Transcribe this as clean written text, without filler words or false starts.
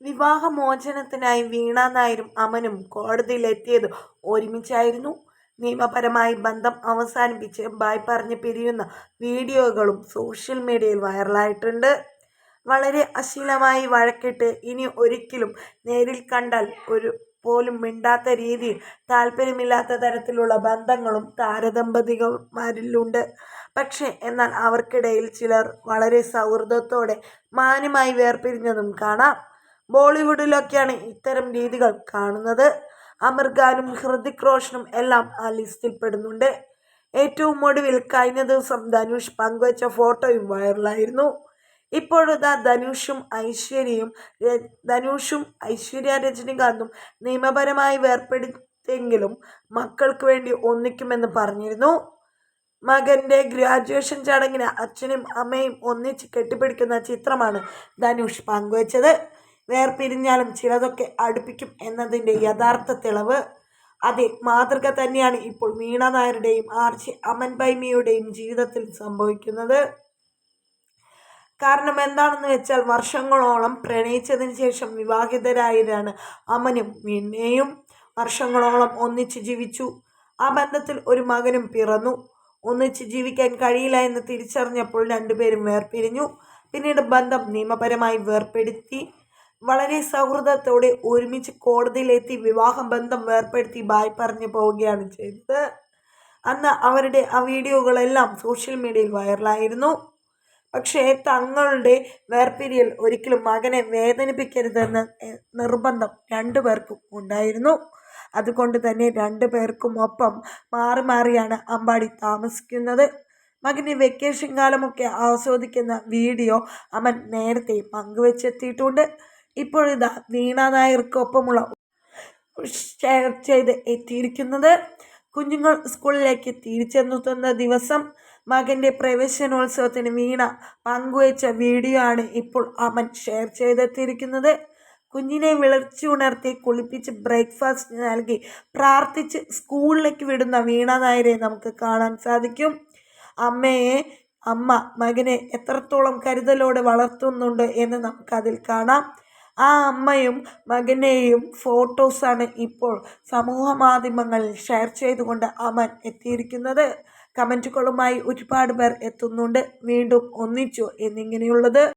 വിവാഹമോചനത്തിനായി വീണ നായരും അമനും കോടതിയിലെത്തിയത് ഒരുമിച്ചായിരുന്നു. നിയമപരമായി ബന്ധം അവസാനിപ്പിച്ച് ബായ് പറഞ്ഞ് പിരിയുന്ന വീഡിയോകളും സോഷ്യൽ മീഡിയയിൽ വൈറലായിട്ടുണ്ട്. വളരെ അശ്ലീലമായി വഴക്കിട്ട് ഇനി ഒരിക്കലും നേരിൽ കണ്ടാൽ പോലും മിണ്ടാത്ത രീതിയിൽ താല്പര്യമില്ലാത്ത തരത്തിലുള്ള ബന്ധങ്ങളും താരദമ്പതിമാരിലുണ്ട്. പക്ഷേ എന്നാൽ അവർക്കിടയിൽ ചിലർ വളരെ സൗഹൃദത്തോടെ മാന്യമായി വേർപിരിഞ്ഞതും കാണാം. ബോളിവുഡിലൊക്കെയാണ് ഇത്തരം രീതികൾ കാണുന്നത്. ആമിർ ഖാനും ഹൃതിക് റോഷനും എല്ലാം ആ ലിസ്റ്റിൽ പെടുന്നുണ്ട്. ഏറ്റവും ഒടുവിൽ കഴിഞ്ഞ ദിവസം ധനുഷ് പങ്കുവച്ച ഫോട്ടോയും വൈറലായിരുന്നു. ഇപ്പോഴിതാ ധനുഷും ഐശ്വര്യ രജനികാന്തും നിയമപരമായി വേർപെടുത്തിയെങ്കിലും മക്കൾക്ക് വേണ്ടി ഒന്നിക്കുമെന്ന് പറഞ്ഞിരുന്നു. മകന്റെ ഗ്രാജുവേഷൻ ചടങ്ങിന് അച്ഛനും അമ്മയും ഒന്നിച്ച് കെട്ടിപ്പിടിക്കുന്ന ചിത്രമാണ് ധനുഷ് പങ്കുവച്ചത്. വേർപിരിഞ്ഞാലും ചിലതൊക്കെ അടുപ്പിക്കും എന്നതിന്റെ യഥാർത്ഥ തെളിവ്. അതേ മാതൃക തന്നെയാണ് ഇപ്പോൾ വീണ നായരുടെയും ആർജെ അമൻ ബൈമിയുടെയും ജീവിതത്തിൽ സംഭവിക്കുന്നത്. കാരണം എന്താണെന്ന് വെച്ചാൽ വർഷങ്ങളോളം പ്രണയിച്ചതിന് ശേഷം വിവാഹിതരായവരാണ് അമനും വീണയും. വർഷങ്ങളോളം ഒന്നിച്ച് ജീവിച്ചു. ആ ബന്ധത്തിൽ ഒരു മകനും പിറന്നു. ഒന്നിച്ച് ജീവിക്കാൻ കഴിയില്ല എന്ന് തിരിച്ചറിഞ്ഞപ്പോൾ രണ്ടുപേരും വേർപിരിഞ്ഞു. പിന്നീട് ബന്ധം നിയമപരമായി വേർപെടുത്തി. വളരെ സൗഹൃദത്തോടെ ഒരുമിച്ച് കോടതിയിലെത്തി വിവാഹബന്ധം വേർപെടുത്തി ബായ് പറഞ്ഞു പോവുകയാണ് ചെയ്തത്. അന്ന് അവരുടെ ആ വീഡിയോകളെല്ലാം സോഷ്യൽ മീഡിയയിൽ വൈറലായിരുന്നു. പക്ഷേ തങ്ങളുടെ വേർപിരിയൽ ഒരിക്കലും മകനെ വേദനിപ്പിക്കരുതെന്ന് നിർബന്ധം രണ്ടുപേർക്കും ഉണ്ടായിരുന്നു. അതുകൊണ്ട് തന്നെ രണ്ടുപേർക്കും ഒപ്പം മാറി മാറിയാണ് അമ്പാടി താമസിക്കുന്നത്. മകന്റെ വെക്കേഷൻ കാലമൊക്കെ ആസ്വദിക്കുന്ന വീഡിയോ അമൻ നേരത്തെ പങ്കുവെച്ചെത്തിയിട്ടുണ്ട്. ഇപ്പോഴിതാ വീണ നായർക്കൊപ്പമുള്ള ഷെയർ ചെയ്ത് എത്തിയിരിക്കുന്നത്. കുഞ്ഞുങ്ങൾ സ്കൂളിലേക്ക് തിരിച്ചെത്തുന്ന ദിവസം മകന്റെ പ്രവേശനോത്സവത്തിന് വീണ പങ്കുവച്ച വീഡിയോ ആണ് ഇപ്പോൾ അമൻ ഷെയർ ചെയ്തെത്തിയിരിക്കുന്നത്. കുഞ്ഞിനെ വിളിച്ചുണർത്തി കുളിപ്പിച്ച് ബ്രേക്ക്ഫാസ്റ്റ് നൽകി പ്രാർത്ഥിച്ച് സ്കൂളിലേക്ക് വിടുന്ന വീണ നായരെ നമുക്ക് കാണാൻ സാധിക്കും. അമ്മ മകനെ എത്രത്തോളം കരുതലോടെ വളർത്തുന്നുണ്ട് എന്ന് നമുക്കതിൽ കാണാം. ആ അമ്മയും മകനെയും ഫോട്ടോസാണ് ഇപ്പോൾ സമൂഹ മാധ്യമങ്ങളിൽ ഷെയർ ചെയ്തുകൊണ്ട് അമൻ എത്തിയിരിക്കുന്നത്. കമൻറ്റുകളുമായി ഒരുപാട് പേർ എത്തുന്നുണ്ട്. വീണ്ടും ഒന്നിച്ചോ എന്നിങ്ങനെയുള്ളത്.